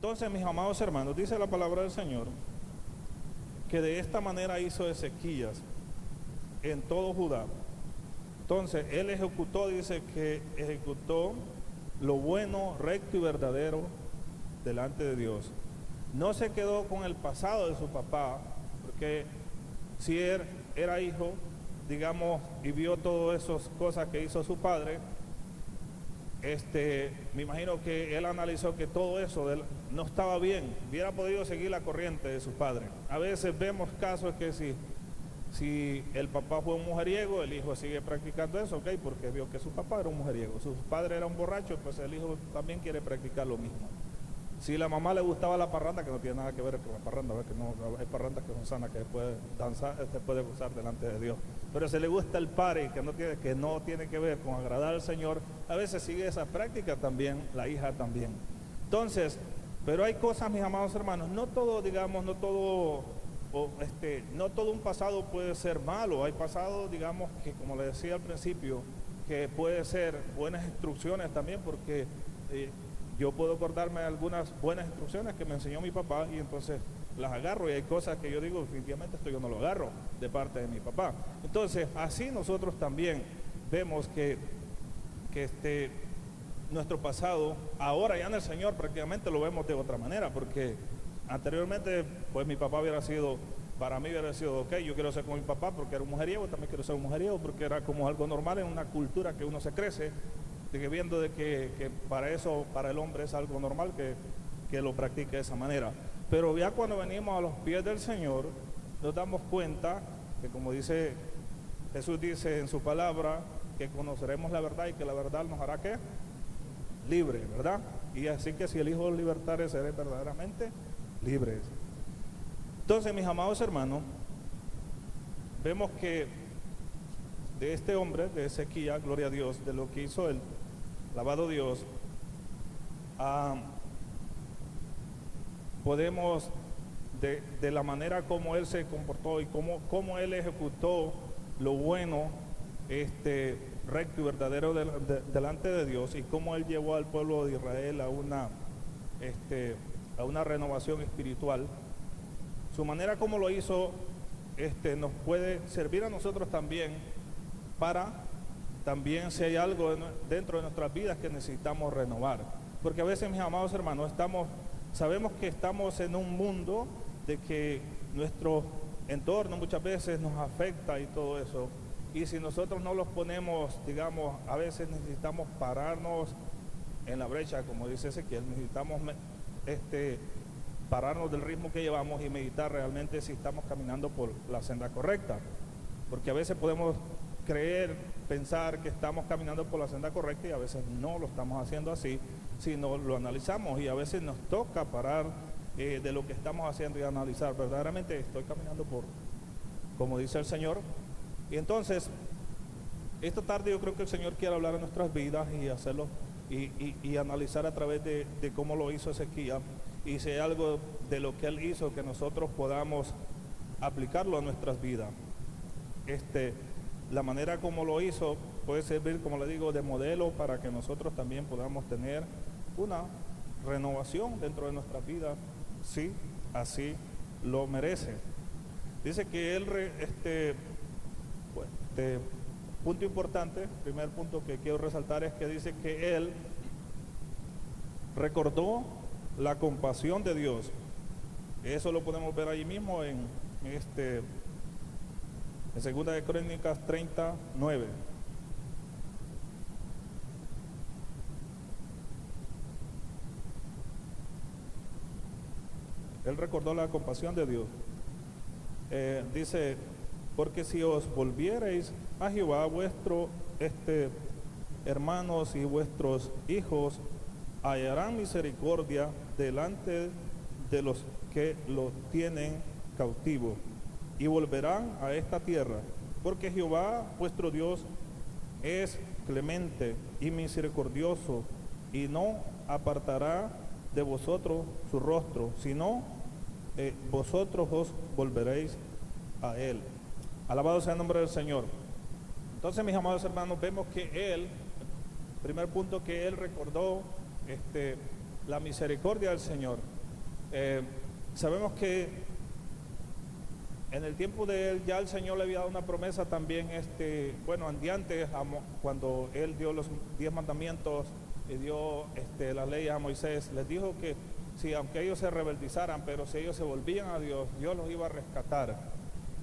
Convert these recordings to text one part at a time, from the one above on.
Entonces, mis amados hermanos, dice la palabra del Señor que de esta manera hizo Ezequías en todo Judá. Entonces, él ejecutó, dice que ejecutó lo bueno, recto y verdadero delante de Dios. No se quedó con el pasado de su papá, porque si él era hijo, digamos, y vio todas esas cosas que hizo su padre, me imagino que él analizó que todo eso no estaba bien, hubiera podido seguir la corriente de su padre. A veces vemos casos que si el papá fue un mujeriego, el hijo sigue practicando eso, ¿ok? Porque vio que su papá era un mujeriego, su padre era un borracho, pues el hijo también quiere practicar lo mismo. Si la mamá le gustaba la parranda, que no tiene nada que ver con la parranda, ¿ves? Que no, hay parrandas que son sanas, que se puede danzar, se puede gozar delante de Dios. Pero si le gusta el party, que no tiene que ver con agradar al Señor, a veces sigue esa práctica también, la hija también. Entonces, pero hay cosas, mis amados hermanos, no todo, digamos, no todo un pasado puede ser malo. Hay pasados, digamos, que como le decía al principio, que puede ser buenas instrucciones también, porque yo puedo acordarme de algunas buenas instrucciones que me enseñó mi papá y entonces las agarro, y hay cosas que yo digo, definitivamente esto yo no lo agarro de parte de mi papá. Entonces, así nosotros también vemos que nuestro pasado, ahora ya en el Señor prácticamente lo vemos de otra manera, porque anteriormente, pues mi papá para mí hubiera sido, ok, yo quiero ser como mi papá porque era un mujeriego, también quiero ser un mujeriego porque era como algo normal en una cultura que uno se crece, viendo de que para eso, para el hombre es algo normal que lo practique de esa manera. Pero ya cuando venimos a los pies del Señor, nos damos cuenta que, como dice Jesús, dice en su palabra, que conoceremos la verdad y que la verdad nos hará ¿qué? Libre, ¿verdad? Y así que si el Hijo los libertare, seré verdaderamente libres. Entonces, mis amados hermanos, vemos que de este hombre, de Ezequías, gloria a Dios, de lo que hizo él, alabado Dios, podemos, de la manera como él se comportó y cómo él ejecutó lo bueno, recto y verdadero delante de Dios, y cómo él llevó al pueblo de Israel a una renovación espiritual. Su manera como lo hizo nos puede servir a nosotros también, para también si hay algo dentro de nuestras vidas que necesitamos renovar. Porque a veces, mis amados hermanos, sabemos que estamos en un mundo de que nuestro entorno muchas veces nos afecta y todo eso. Y si nosotros no los ponemos, digamos, a veces necesitamos pararnos en la brecha, como dice Ezequiel, necesitamos pararnos del ritmo que llevamos y meditar realmente si estamos caminando por la senda correcta. Porque a veces podemos pensar que estamos caminando por la senda correcta y a veces no lo estamos haciendo así, sino lo analizamos, y a veces nos toca parar de lo que estamos haciendo y analizar, verdaderamente estoy caminando como dice el Señor. Y entonces, esta tarde yo creo que el Señor quiere hablar en nuestras vidas y hacerlo y analizar a través de cómo lo hizo Ezequías, y si hay algo de lo que él hizo que nosotros podamos aplicarlo a nuestras vidas. La manera como lo hizo puede servir, como le digo, de modelo para que nosotros también podamos tener una renovación dentro de nuestras vidas, si así lo merece. Dice que él, punto importante, primer punto que quiero resaltar es que dice que él recordó la compasión de Dios. Eso lo podemos ver ahí mismo en 2 de Crónicas 39. Él recordó la compasión de Dios. Dice, porque si os volviereis a Jehová, vuestro hermanos y vuestros hijos hallarán misericordia delante de los que los tienen cautivo, y volverán a esta tierra, porque Jehová vuestro Dios es clemente y misericordioso, y no apartará de vosotros su rostro, sino vosotros os volveréis a él. Alabado sea el nombre del Señor. Entonces, mis amados hermanos, vemos que él, primer punto, que él recordó la misericordia del Señor. Sabemos que en el tiempo de él ya el Señor le había dado una promesa también, antes, cuando él dio los 10 mandamientos y dio la ley a Moisés, les dijo que si aunque ellos se rebeldizaran, pero si ellos se volvían a Dios, Dios los iba a rescatar.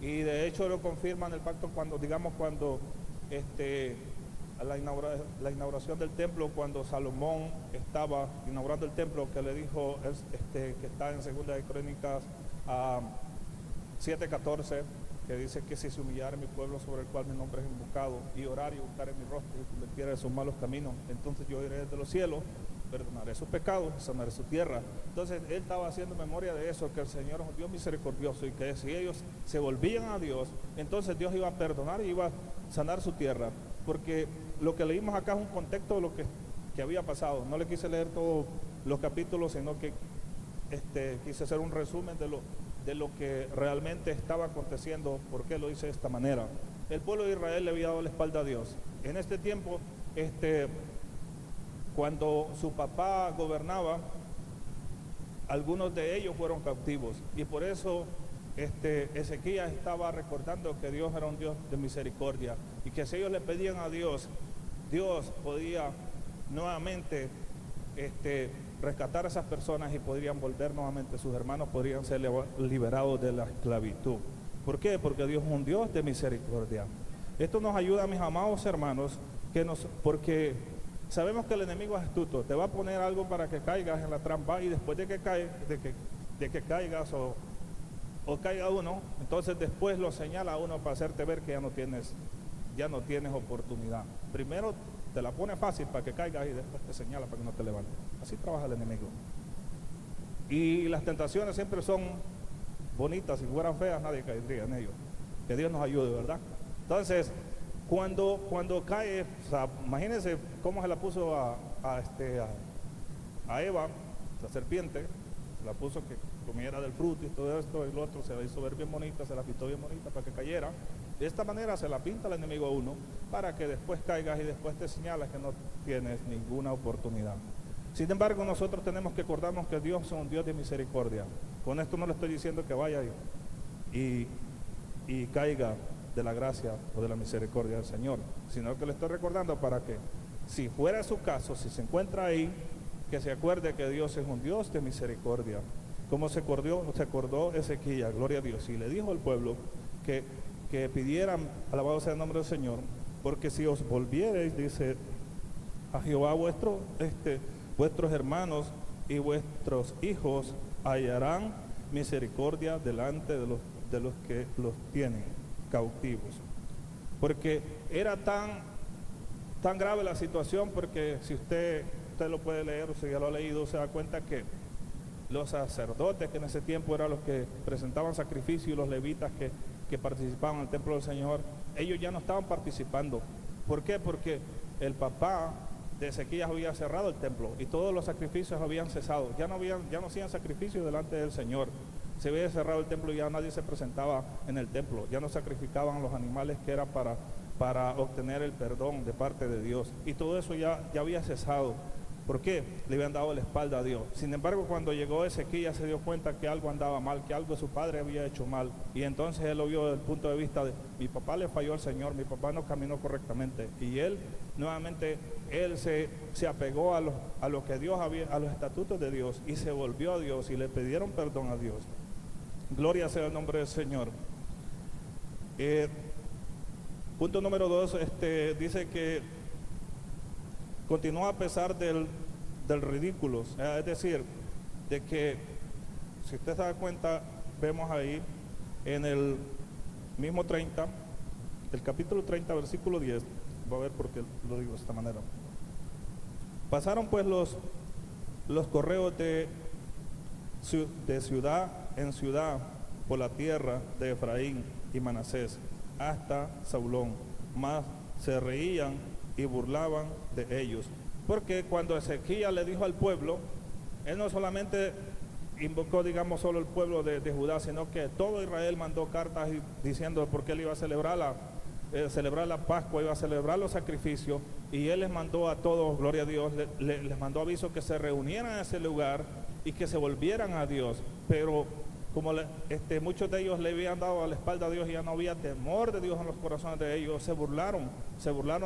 Y de hecho lo confirma en el pacto cuando la inauguración del templo, cuando Salomón estaba inaugurando el templo, que le dijo, que está en Segunda de Crónicas 7:14, que dice que si se humillara mi pueblo sobre el cual mi nombre es invocado, y orar y buscar en mi rostro y convirtiera de sus malos caminos, entonces yo iré desde los cielos, perdonaré sus pecados, sanaré su tierra. Entonces él estaba haciendo memoria de eso, que el Señor es un Dios misericordioso y que si ellos se volvían a Dios, entonces Dios iba a perdonar y iba a sanar su tierra. Porque lo que leímos acá es un contexto de lo que había pasado. No le quise leer todos los capítulos, sino que quise hacer un resumen de lo que realmente estaba aconteciendo. ¿Por qué lo hice de esta manera? El pueblo de Israel le había dado la espalda a Dios. En este tiempo, cuando su papá gobernaba, algunos de ellos fueron cautivos, y por eso Ezequías estaba recordando que Dios era un Dios de misericordia, y que si ellos le pedían a Dios, Dios podía nuevamente rescatar a esas personas y podrían volver nuevamente, sus hermanos podrían ser liberados de la esclavitud. ¿Por qué? Porque Dios es un Dios de misericordia. Esto nos ayuda, mis amados hermanos, porque sabemos que el enemigo es astuto, te va a poner algo para que caigas en la trampa, y después de que caigas o caiga uno, entonces después lo señala a uno para hacerte ver que ya no tienes oportunidad. Primero te la pone fácil para que caigas y después te señala para que no te levantes. Así trabaja el enemigo. Y las tentaciones siempre son bonitas, si fueran feas nadie caería en ellos. Que Dios nos ayude, ¿verdad? Entonces, cuando cae, o sea, imagínense cómo se la puso a Eva, la serpiente, se la puso que comiera del fruto y todo esto, y lo otro se la hizo ver bien bonita, se la pintó bien bonita para que cayera. De esta manera se la pinta el enemigo a uno para que después caigas y después te señalas que no tienes ninguna oportunidad. Sin embargo, nosotros tenemos que acordarnos que Dios es un Dios de misericordia. Con esto no le estoy diciendo que vaya y caiga de la gracia o de la misericordia del Señor, sino que le estoy recordando para que, si fuera su caso, si se encuentra ahí, que se acuerde que Dios es un Dios de misericordia. Como se acordó Ezequías, gloria a Dios, y le dijo al pueblo que pidieran, alabado sea el nombre del Señor, porque si os volviereis, dice, a Jehová vuestros hermanos y vuestros hijos hallarán misericordia delante de los que los tienen cautivos. Porque era tan grave la situación, porque si usted lo puede leer, o si ya lo ha leído, se da cuenta que los sacerdotes, que en ese tiempo eran los que presentaban sacrificios, y los levitas que participaban en el templo del Señor, ellos ya no estaban participando. ¿Por qué? Porque el papá de Ezequías había cerrado el templo y todos los sacrificios habían cesado. Ya no hacían sacrificios delante del Señor. Se había cerrado el templo y ya nadie se presentaba en el templo. Ya no sacrificaban los animales que era para obtener el perdón de parte de Dios. Y todo eso ya había cesado. ¿Por qué? Le habían dado la espalda a Dios. Sin embargo, cuando llegó Ezequías se dio cuenta que algo andaba mal, que algo su padre había hecho mal. Y entonces él lo vio desde el punto de vista de, mi papá le falló al Señor, mi papá no caminó correctamente. Y él, nuevamente, se apegó a lo que Dios había, a los estatutos de Dios, y se volvió a Dios y le pidieron perdón a Dios. Gloria sea el nombre del Señor. Punto número 2, dice que continúa a pesar del ridículo, es decir, de que, si usted se da cuenta, vemos ahí en el mismo 30, el capítulo 30, versículo 10, va a ver por qué lo digo de esta manera. Pasaron pues los correos de ciudad en ciudad por la tierra de Efraín y Manasés hasta Zabulón, mas se reían y burlaban de ellos, porque cuando Ezequías le dijo al pueblo, él no solamente invocó, digamos, solo el pueblo de Judá, sino que todo Israel mandó cartas diciendo por qué él iba a celebrar celebrar la Pascua, iba a celebrar los sacrificios, y él les mandó a todos, gloria a Dios, les mandó aviso que se reunieran en ese lugar y que se volvieran a Dios. Pero como muchos de ellos le habían dado a la espalda a Dios y ya no había temor de Dios en los corazones de ellos, se burlaron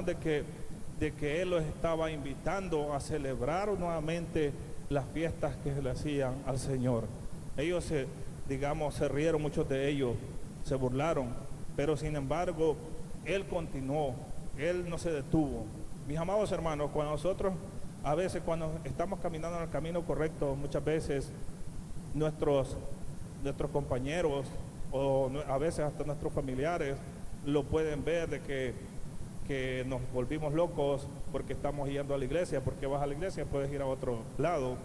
de que Él los estaba invitando a celebrar nuevamente las fiestas que le hacían al Señor. Ellos se rieron, muchos de ellos se burlaron, pero sin embargo Él continuó, Él no se detuvo. Mis amados hermanos, cuando nosotros, a veces cuando estamos caminando en el camino correcto, muchas veces nuestros compañeros o a veces hasta nuestros familiares lo pueden ver de que nos volvimos locos porque estamos yendo a la iglesia. Porque vas a la iglesia, puedes ir a otro lado.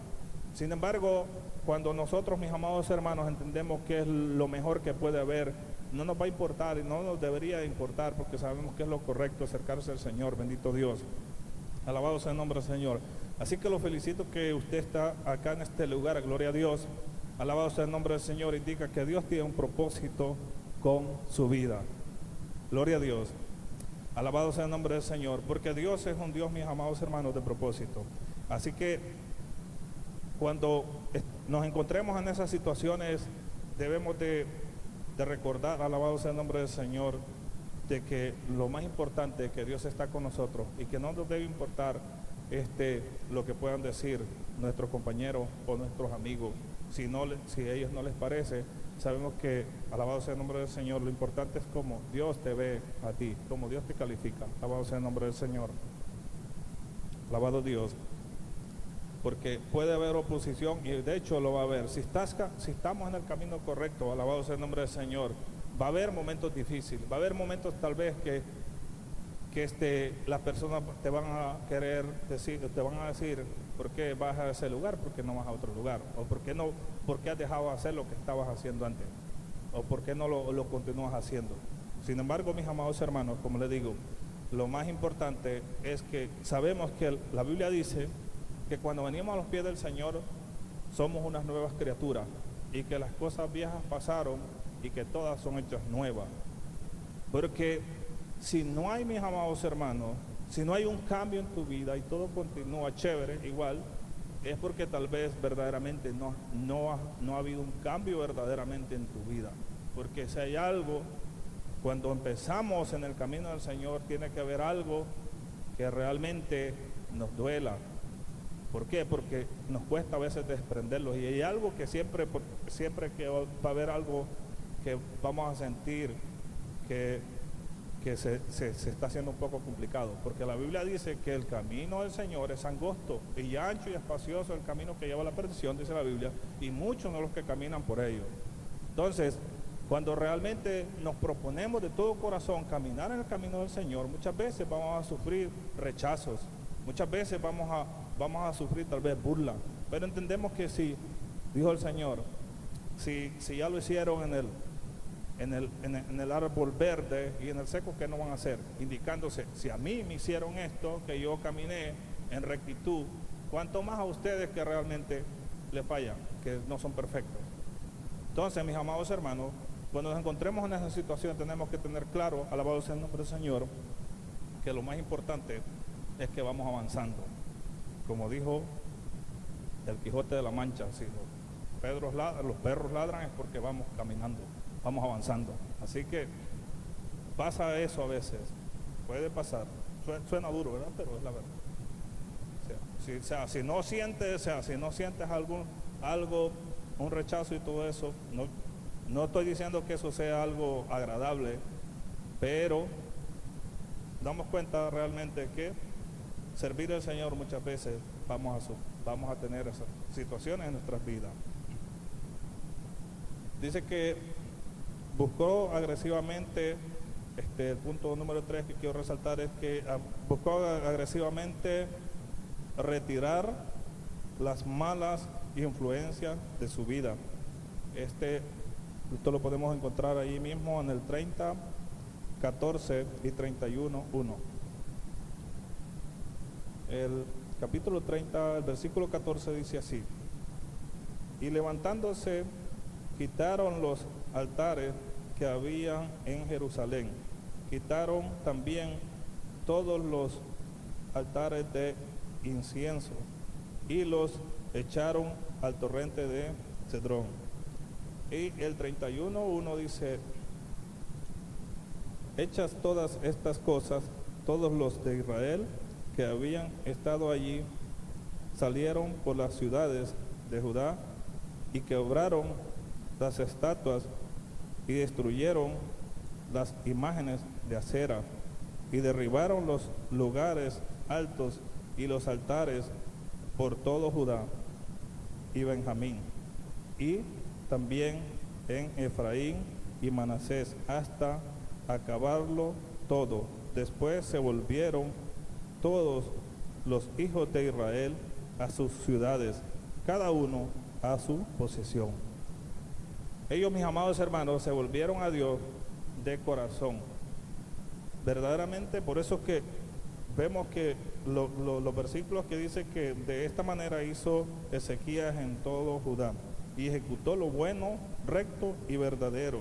Sin embargo, cuando nosotros, mis amados hermanos, entendemos que es lo mejor que puede haber, no nos va a importar y no nos debería importar, porque sabemos que es lo correcto acercarse al Señor. Bendito Dios, alabado sea el nombre del Señor. Así que lo felicito que usted está acá en este lugar, gloria a Dios. Alabado sea el nombre del Señor. Indica que Dios tiene un propósito con su vida. Gloria a Dios. Alabado sea el nombre del Señor, porque Dios es un Dios, mis amados hermanos, de propósito. Así que cuando nos encontremos en esas situaciones, debemos de recordar, alabado sea el nombre del Señor, de que lo más importante es que Dios está con nosotros y que no nos debe importar lo que puedan decir nuestros compañeros o nuestros amigos. Si a ellos no les parece, sabemos que, alabado sea el nombre del Señor, lo importante es cómo Dios te ve a ti, cómo Dios te califica. Alabado sea el nombre del Señor. Alabado Dios. Porque puede haber oposición, y de hecho lo va a haber. Si estamos en el camino correcto, alabado sea el nombre del Señor, va a haber momentos difíciles, va a haber momentos tal vez que las personas te van a querer decir, te van a decir, ¿por qué vas a ese lugar? ¿Por qué no vas a otro lugar? ¿O por qué has dejado de hacer lo que estabas haciendo antes? ¿O por qué no lo continúas haciendo? Sin embargo, mis amados hermanos, como les digo, lo más importante es que sabemos que la Biblia dice que cuando venimos a los pies del Señor somos unas nuevas criaturas, y que las cosas viejas pasaron y que todas son hechas nuevas. Porque si no hay, mis amados hermanos, si no hay un cambio en tu vida y todo continúa chévere igual, es porque tal vez verdaderamente no ha habido un cambio verdaderamente en tu vida. Porque si hay algo, cuando empezamos en el camino del Señor, tiene que haber algo que realmente nos duela. ¿Por qué? Porque nos cuesta a veces desprenderlos, y hay algo que siempre que va a haber algo que vamos a sentir que se está haciendo un poco complicado, porque la Biblia dice que el camino del Señor es angosto y ancho y espacioso, el camino que lleva a la perdición, dice la Biblia, y muchos son los que caminan por ello. Entonces, cuando realmente nos proponemos de todo corazón caminar en el camino del Señor, muchas veces vamos a sufrir rechazos, muchas veces vamos a sufrir tal vez burla, pero entendemos que si, dijo el Señor, si ya lo hicieron en el árbol verde y en el seco, ¿qué no van a hacer? Indicándose, si a mí me hicieron esto, que yo caminé en rectitud, ¿cuánto más a ustedes que realmente le fallan, que no son perfectos? Entonces, mis amados hermanos, cuando nos encontremos en esa situación, tenemos que tener claro, alabado sea el nombre del Señor, que lo más importante es que vamos avanzando. Como dijo el Quijote de la Mancha, si los perros ladran es porque vamos caminando, vamos avanzando. Así que pasa eso a veces, puede pasar, suena duro, ¿verdad? Pero es la verdad. Si no sientes algo, un rechazo y todo eso, no estoy diciendo que eso sea algo agradable, pero damos cuenta realmente que servir al Señor muchas veces vamos a tener esas situaciones en nuestras vidas. Dice que buscó agresivamente, el punto número 3 que quiero resaltar es que buscó agresivamente retirar las malas influencias de su vida. Esto lo podemos encontrar ahí mismo en el 30, 14 y 31, 1. El capítulo 30, el versículo 14 dice así: y levantándose, quitaron los altares que habían en Jerusalén, quitaron también todos los altares de incienso y los echaron al torrente de Cedrón. Y el 31:1 dice: hechas todas estas cosas, todos los de Israel que habían estado allí salieron por las ciudades de Judá y quebraron las estatuas y destruyeron las imágenes de acera y derribaron los lugares altos y los altares por todo Judá y Benjamín, y también en Efraín y Manasés, hasta acabarlo todo. Después se volvieron todos los hijos de Israel a sus ciudades, cada uno a su posesión. Ellos, mis amados hermanos, se volvieron a Dios de corazón. Verdaderamente, por eso que vemos que los versículos que dicen que de esta manera hizo Ezequías en todo Judá y ejecutó lo bueno, recto y verdadero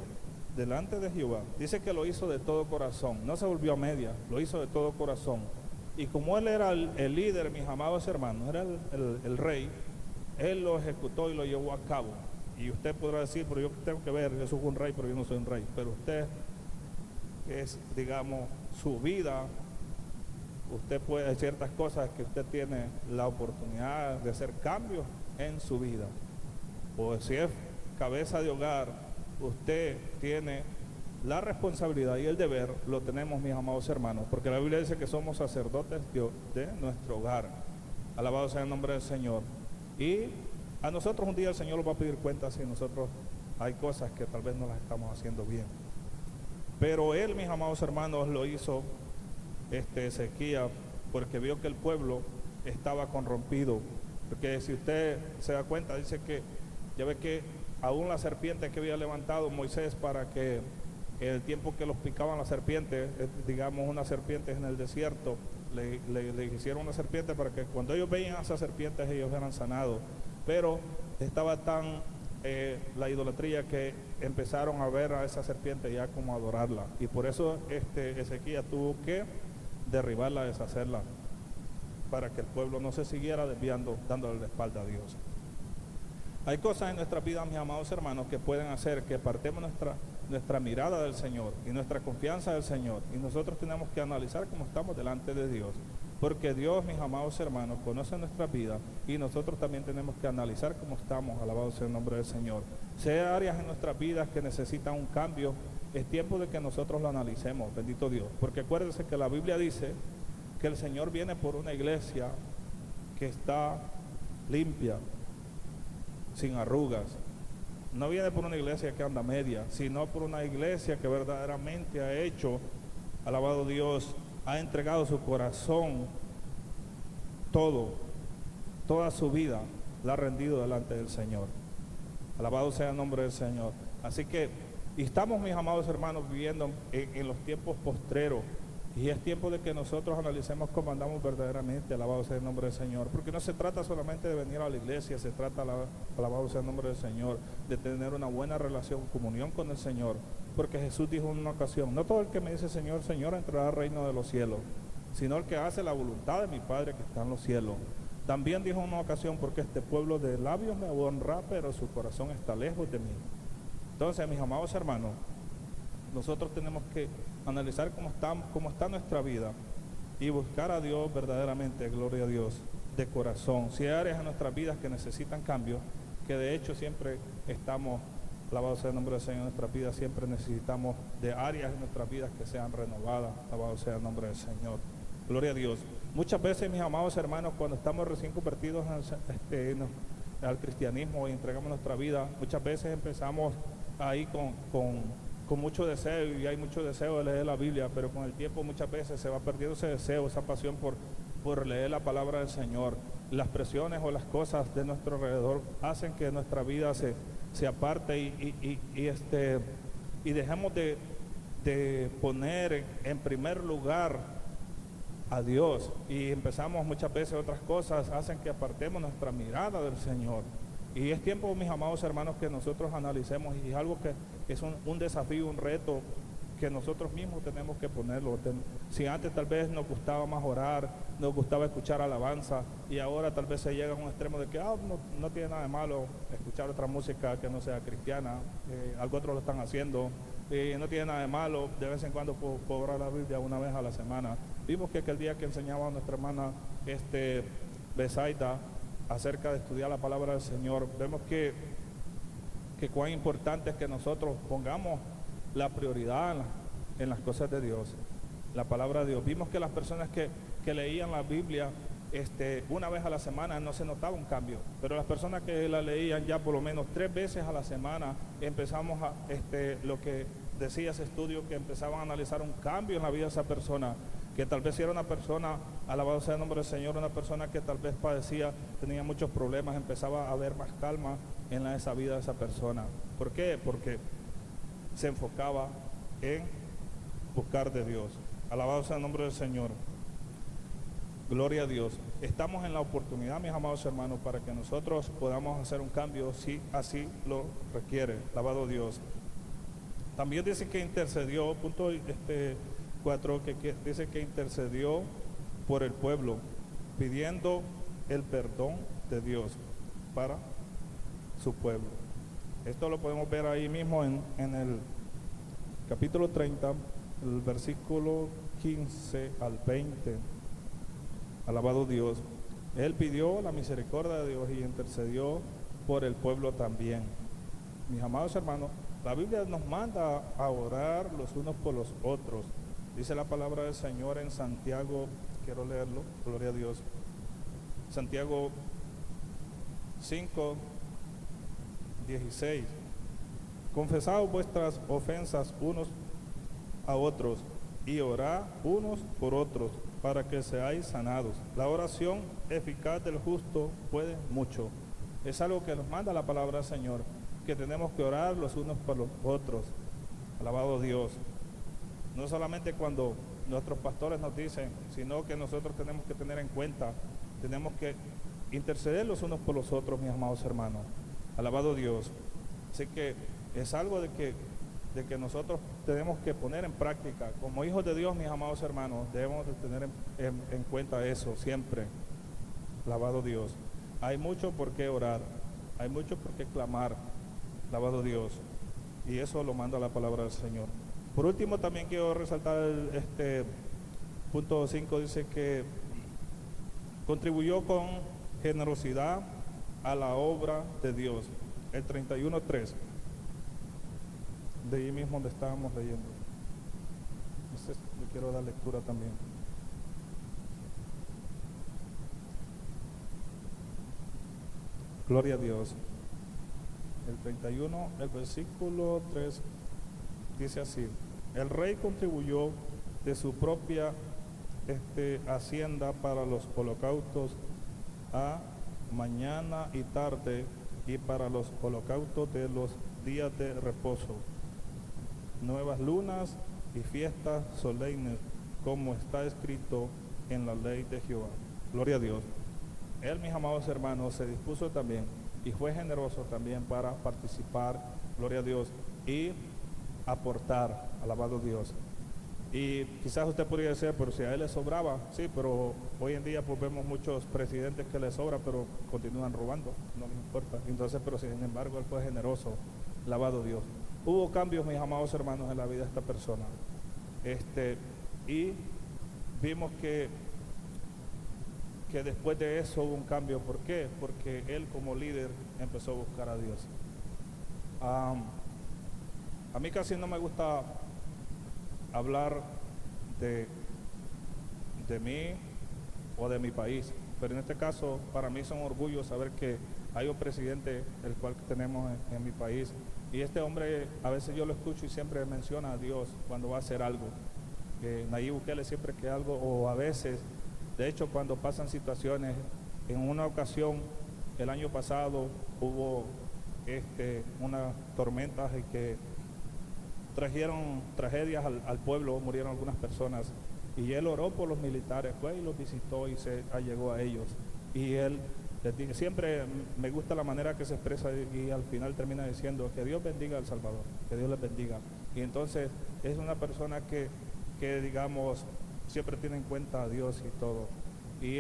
delante de Jehová. Dice que lo hizo de todo corazón, no se volvió a media, lo hizo de todo corazón. Y como él era el líder, mis amados hermanos, era el rey, él lo ejecutó y lo llevó a cabo. Y usted podrá decir, pero yo tengo que ver, yo soy un rey, pero yo no soy un rey. Pero usted es, digamos, su vida. Usted puede, hay ciertas cosas que usted tiene la oportunidad de hacer cambios en su vida. O si es cabeza de hogar, usted tiene la responsabilidad y el deber, lo tenemos, mis amados hermanos, porque la Biblia dice que somos sacerdotes de nuestro hogar. Alabado sea el nombre del Señor. Y a nosotros un día el Señor nos va a pedir cuentas si nosotros hay cosas que tal vez no las estamos haciendo bien. Pero Él, mis amados hermanos, lo hizo Ezequías, porque vio que el pueblo estaba corrompido. Porque si usted se da cuenta, dice que, ya ve que aún la serpiente que había levantado Moisés para que en el tiempo que los picaban las serpientes, digamos unas serpientes en el desierto, le hicieron una serpiente para que cuando ellos veían a esas serpientes ellos eran sanados. Pero estaba tan la idolatría que empezaron a ver a esa serpiente ya como adorarla. Y por eso Ezequías tuvo que derribarla, deshacerla, para que el pueblo no se siguiera desviando, dándole la espalda a Dios. Hay cosas en nuestra vida, mis amados hermanos, que pueden hacer que apartemos nuestra mirada del Señor y nuestra confianza del Señor. Y nosotros tenemos que analizar cómo estamos delante de Dios. Porque Dios, mis amados hermanos, conoce nuestra vida y nosotros también tenemos que analizar cómo estamos. Alabado sea el nombre del Señor. Si hay áreas en nuestras vidas que necesitan un cambio, es tiempo de que nosotros lo analicemos, bendito Dios. Porque acuérdense que la Biblia dice que el Señor viene por una iglesia que está limpia, sin arrugas. No viene por una iglesia que anda media, sino por una iglesia que verdaderamente ha hecho, alabado Dios, ha entregado su corazón, toda su vida, la ha rendido delante del Señor. Alabado sea el nombre del Señor. Así que estamos, mis amados hermanos, viviendo en los tiempos postreros. Y es tiempo de que nosotros analicemos cómo andamos verdaderamente, alabado sea el nombre del Señor. Porque no se trata solamente de venir a la iglesia, se trata, alabado sea el nombre del Señor, de tener una buena relación, comunión con el Señor. Porque Jesús dijo en una ocasión: no todo el que me dice Señor, Señor entrará al reino de los cielos, sino el que hace la voluntad de mi Padre que está en los cielos. También dijo en una ocasión: porque este pueblo de labios me honra, pero su corazón está lejos de mí. Entonces, mis amados hermanos, nosotros tenemos que analizar cómo está nuestra vida y buscar a Dios verdaderamente, gloria a Dios, de corazón. Si hay áreas en nuestras vidas que necesitan cambio, que de hecho siempre estamos, alabado sea el nombre del Señor, en nuestras vidas siempre necesitamos de áreas en nuestras vidas que sean renovadas, alabado sea el nombre del Señor, gloria a Dios. Muchas veces, mis amados hermanos, cuando estamos recién convertidos al cristianismo y entregamos nuestra vida, muchas veces empezamos ahí con mucho deseo, y hay mucho deseo de leer la Biblia, pero con el tiempo muchas veces se va perdiendo ese deseo, esa pasión por leer la palabra del Señor. Las presiones o las cosas de nuestro alrededor hacen que nuestra vida se aparte y dejemos de poner en primer lugar a Dios, y empezamos muchas veces otras cosas, hacen que apartemos nuestra mirada del Señor. Y es tiempo, mis amados hermanos, que nosotros analicemos, y es algo que es un desafío, un reto que nosotros mismos tenemos que ponerlo. Si antes tal vez nos gustaba más orar, nos gustaba escuchar alabanza, y ahora tal vez se llega a un extremo de que no tiene nada de malo escuchar otra música que no sea cristiana, algo otros lo están haciendo, no tiene nada de malo de vez en cuando puedo orar la Biblia una vez a la semana. Vimos que aquel día que enseñaba a nuestra hermana Besaida acerca de estudiar la palabra del Señor, vemos que cuán importante es que nosotros pongamos la prioridad en las cosas de Dios, la palabra de Dios. Vimos que las personas que leían la Biblia una vez a la semana no se notaba un cambio, pero las personas que la leían ya por lo menos 3 veces a la semana, empezamos a lo que decía ese estudio, que empezaban a analizar un cambio en la vida de esa persona, que tal vez si era una persona, alabado sea el nombre del Señor, una persona que tal vez padecía, tenía muchos problemas, empezaba a haber más calma en esa vida de esa persona. ¿Por qué? Porque se enfocaba en buscar de Dios. Alabado sea el nombre del Señor. Gloria a Dios. Estamos en la oportunidad, mis amados hermanos, para que nosotros podamos hacer un cambio si así lo requiere. Alabado Dios. También dice que intercedió, punto 4, que dice que intercedió por el pueblo, pidiendo el perdón de Dios para su pueblo. Esto lo podemos ver ahí mismo en el capítulo 30, el versículo 15 al 20. Alabado Dios. Él pidió la misericordia de Dios y intercedió por el pueblo también. Mis amados hermanos, la Biblia nos manda a orar los unos por los otros. Dice la palabra del Señor en Santiago, quiero leerlo, gloria a Dios. Santiago 5, 16. Confesad vuestras ofensas unos a otros y orad unos por otros para que seáis sanados. La oración eficaz del justo puede mucho. Es algo que nos manda la palabra del Señor, que tenemos que orar los unos por los otros. Alabado Dios. No solamente cuando nuestros pastores nos dicen, sino que nosotros tenemos que tener en cuenta, tenemos que interceder los unos por los otros, mis amados hermanos. Alabado Dios. Así que es algo de que nosotros tenemos que poner en práctica. Como hijos de Dios, mis amados hermanos, debemos de tener en cuenta eso siempre. Alabado Dios. Hay mucho por qué orar, hay mucho por qué clamar. Alabado Dios. Y eso lo manda la palabra del Señor. Por último, también quiero resaltar punto 5, dice que contribuyó con generosidad a la obra de Dios. El 31:3, de ahí mismo donde estábamos leyendo. Entonces, yo quiero dar lectura también. Gloria a Dios. El 31, el versículo 3 dice así: el rey contribuyó de su propia hacienda para los holocaustos a mañana y tarde, y para los holocaustos de los días de reposo, nuevas lunas y fiestas solemnes, como está escrito en la ley de Jehová. Gloria a Dios. Él, mis amados hermanos, se dispuso también y fue generoso también para participar, gloria a Dios, y aportar, alabado Dios. Y quizás usted podría decir, pero si a él le sobraba, sí, pero hoy en día pues vemos muchos presidentes que les sobra, pero continúan robando, no les importa. Entonces, pero sin embargo, él fue generoso, alabado Dios. Hubo cambios, mis amados hermanos, en la vida de esta persona. Y vimos que después de eso hubo un cambio. ¿Por qué? Porque él como líder empezó a buscar a Dios. A mí casi no me gusta hablar de mí o de mi país, pero en este caso para mí es un orgullo saber que hay un presidente el cual tenemos en mi país, y este hombre a veces yo lo escucho y siempre menciona a Dios cuando va a hacer algo. Nayib Bukele siempre que algo, o a veces, de hecho cuando pasan situaciones, en una ocasión el año pasado hubo unas tormentas y que trajeron tragedias al pueblo, murieron algunas personas, y él oró por los militares, fue y los visitó y se allegó a ellos, y él les dice, siempre me gusta la manera que se expresa, y al final termina diciendo que Dios bendiga a El Salvador, que Dios les bendiga. Y entonces es una persona que digamos, siempre tiene en cuenta a Dios y todo. Y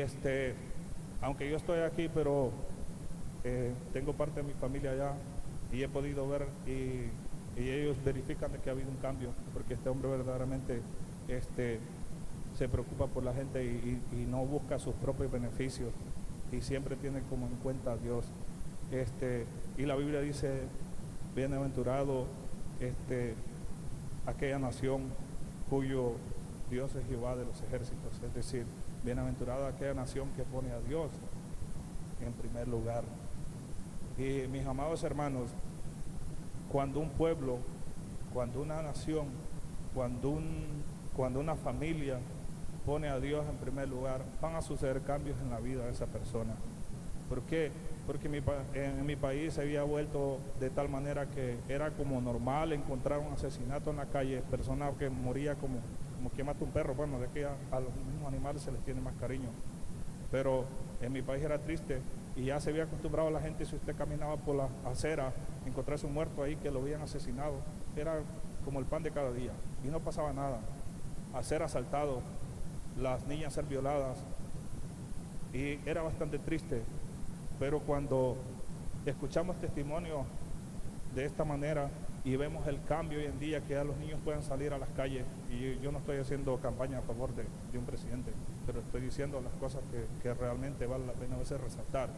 aunque yo estoy aquí, pero tengo parte de mi familia allá y he podido ver y ellos verifican de que ha habido un cambio, porque este hombre verdaderamente se preocupa por la gente y no busca sus propios beneficios y siempre tiene como en cuenta a Dios. Y la Biblia dice, bienaventurado aquella nación cuyo Dios es Jehová de los ejércitos, es decir, bienaventurada aquella nación que pone a Dios en primer lugar. Y mis amados hermanos, cuando un pueblo, cuando una nación, cuando una familia pone a Dios en primer lugar, van a suceder cambios en la vida de esa persona. ¿Por qué? Porque en mi país se había vuelto de tal manera que era como normal encontrar un asesinato en la calle, personas que moría como quien mata un perro. Bueno, de que a los mismos animales se les tiene más cariño, pero en mi país era triste y ya se había acostumbrado a la gente, si usted caminaba por la acera, encontrarse un muerto ahí que lo habían asesinado, era como el pan de cada día y no pasaba nada. A ser asaltado, las niñas ser violadas, y era bastante triste. Pero cuando escuchamos testimonios de esta manera y vemos el cambio hoy en día, que ya los niños pueden salir a las calles, y yo no estoy haciendo campaña a favor de un presidente, pero estoy diciendo las cosas que realmente vale la pena a veces resaltar.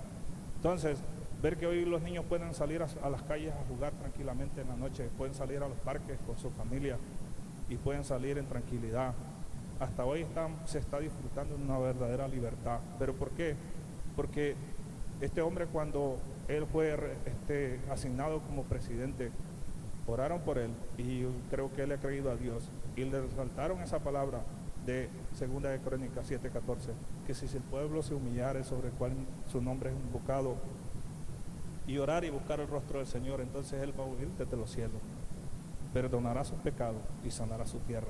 Entonces, ver que hoy los niños pueden salir a las calles a jugar tranquilamente en la noche, pueden salir a los parques con su familia y pueden salir en tranquilidad. Hasta hoy se está disfrutando de una verdadera libertad. ¿Pero por qué? Porque este hombre, cuando él fue asignado como presidente, oraron por él y creo que él ha creído a Dios y le resaltaron esa palabra de 2 de Crónicas 7:14, que si el pueblo se humillare sobre el cual su nombre es invocado y orar y buscar el rostro del Señor, entonces él va a oír desde los cielos, perdonará sus pecados y sanará su tierra.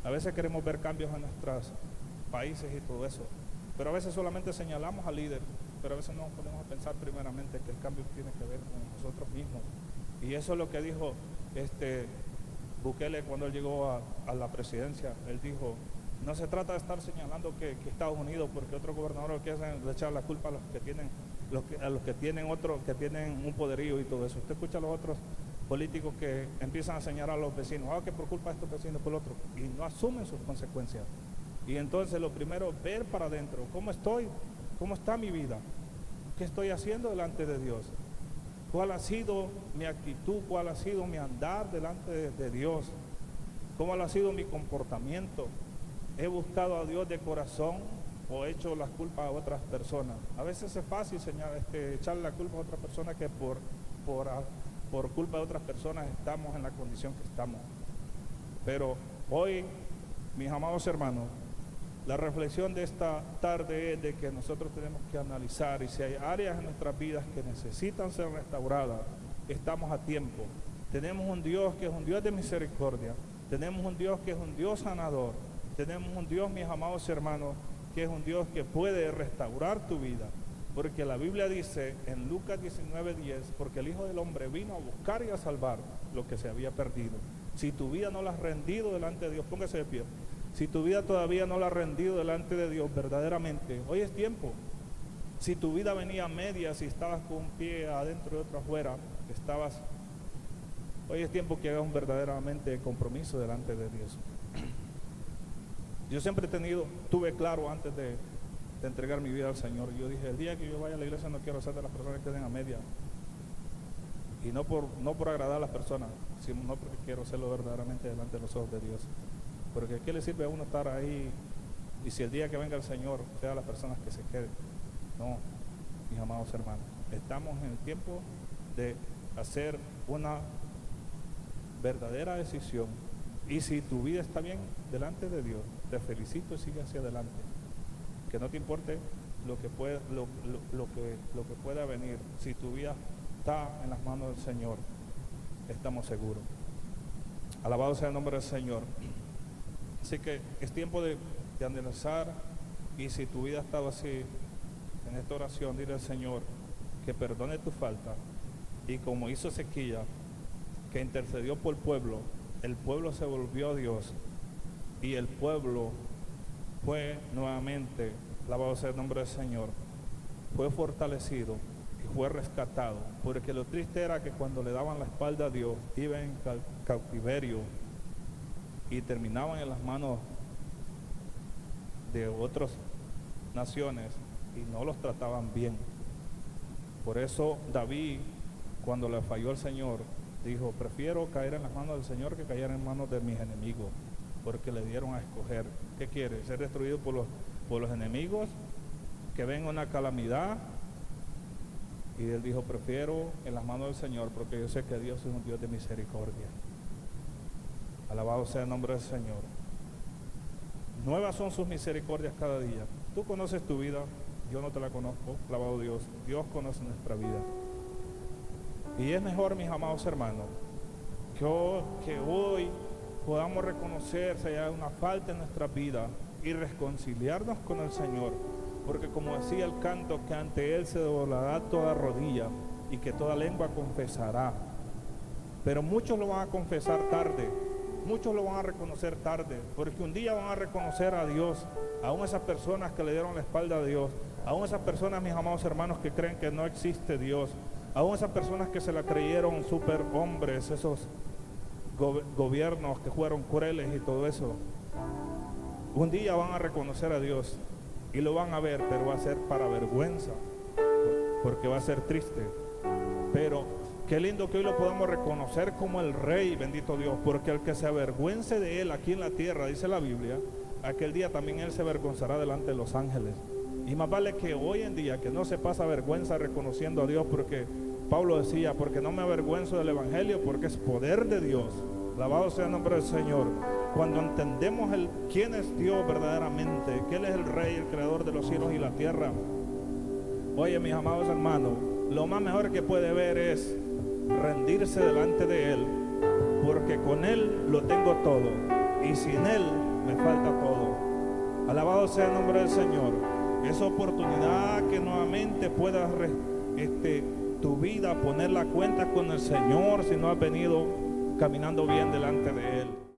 A veces queremos ver cambios en nuestros países y todo eso, pero a veces solamente señalamos al líder, pero a veces no nos ponemos a pensar primeramente que el cambio tiene que ver con nosotros mismos. Y eso es lo que dijo Bukele cuando él llegó a la presidencia. Él dijo, no se trata de estar señalando que Estados Unidos, porque otros gobernadores que hacen, le echan la culpa a los que tienen un poderío y todo eso. Usted escucha a los otros políticos que empiezan a señalar a los vecinos, que por culpa de estos vecinos, por el otro, y no asumen sus consecuencias. Y entonces lo primero, ver para adentro, ¿cómo estoy? ¿Cómo está mi vida? ¿Qué estoy haciendo delante de Dios? ¿Cuál ha sido mi actitud? ¿Cuál ha sido mi andar delante de Dios? ¿Cómo ha sido mi comportamiento? ¿He buscado a Dios de corazón o he hecho las culpas a otras personas? A veces es fácil echarle la culpa a otras personas, que por culpa de otras personas estamos en la condición que estamos. Pero hoy, mis amados hermanos, la reflexión de esta tarde es de que nosotros tenemos que analizar, y si hay áreas en nuestras vidas que necesitan ser restauradas, estamos a tiempo. Tenemos un Dios que es un Dios de misericordia, tenemos un Dios que es un Dios sanador, tenemos un Dios, mis amados hermanos, que es un Dios que puede restaurar tu vida, porque la Biblia dice en Lucas 19:10, porque el Hijo del Hombre vino a buscar y a salvar lo que se había perdido. Si tu vida no la has rendido delante de Dios, póngase de pie. Si tu vida todavía no la has rendido delante de Dios verdaderamente, hoy es tiempo. Si tu vida venía a medias, si estabas con un pie adentro y otro afuera, hoy es tiempo que hagas un verdaderamente compromiso delante de Dios. Yo siempre tuve claro antes de entregar mi vida al Señor, yo dije, el día que yo vaya a la iglesia no quiero ser de las personas que queden a media. Y no por agradar a las personas, sino porque quiero hacerlo verdaderamente delante de los ojos de Dios. Porque ¿qué le sirve a uno estar ahí y si el día que venga el Señor sea las personas que se queden? No, mis amados hermanos, estamos en el tiempo de hacer una verdadera decisión. Y si tu vida está bien delante de Dios, te felicito y sigue hacia adelante. Que no te importe lo que pueda venir. Si tu vida está en las manos del Señor, estamos seguros. Alabado sea el nombre del Señor. Así que es tiempo de analizar, y si tu vida ha estado así, en esta oración, dile al Señor que perdone tu falta, y como hizo Ezequías, que intercedió por el pueblo, el pueblo se volvió a Dios y el pueblo fue nuevamente, alabado sea el nombre del Señor, fue fortalecido y fue rescatado, porque lo triste era que cuando le daban la espalda a Dios, iban en cautiverio y terminaban en las manos de otras naciones y no los trataban bien. Por eso David, cuando le falló al Señor, dijo: prefiero caer en las manos del Señor que caer en manos de mis enemigos, porque le dieron a escoger. ¿Qué quiere? ¿Ser destruido por los enemigos? ¿Que venga una calamidad? Y él dijo: prefiero en las manos del Señor, porque yo sé que Dios es un Dios de misericordia. Alabado sea el nombre del Señor. Nuevas son sus misericordias cada día. Tú conoces tu vida, yo no te la conozco, alabado Dios. Dios conoce nuestra vida. Y es mejor, mis amados hermanos, que hoy podamos reconocer si hay una falta en nuestra vida y reconciliarnos con el Señor, porque como decía el canto, que ante Él se doblará toda rodilla y que toda lengua confesará. Pero muchos lo van a confesar tarde, muchos lo van a reconocer tarde, porque un día van a reconocer a Dios, aún esas personas que le dieron la espalda a Dios, aún esas personas, mis amados hermanos, que creen que no existe Dios, aún esas personas que se la creyeron superhombres, esos gobiernos que fueron crueles y todo eso, un día van a reconocer a Dios y lo van a ver, pero va a ser para vergüenza, porque va a ser triste. Pero qué lindo que hoy lo podamos reconocer como el Rey, bendito Dios, porque el que se avergüence de Él aquí en la tierra, dice la Biblia, aquel día también Él se avergonzará delante de los ángeles. Y más vale que hoy en día, que no se pasa vergüenza reconociendo a Dios, porque Pablo decía: porque no me avergüenzo del Evangelio, porque es poder de Dios. Alabado sea el nombre del Señor. Cuando entendemos quién es Dios verdaderamente, que Él es el Rey, el Creador de los cielos y la tierra. Oye, mis amados hermanos, lo más mejor que puede ver es rendirse delante de Él, porque con Él lo tengo todo y sin Él me falta todo. Alabado sea el nombre del Señor. Esa oportunidad que nuevamente puedas tu vida ponerla a cuenta con el Señor, si no has venido caminando bien delante de Él.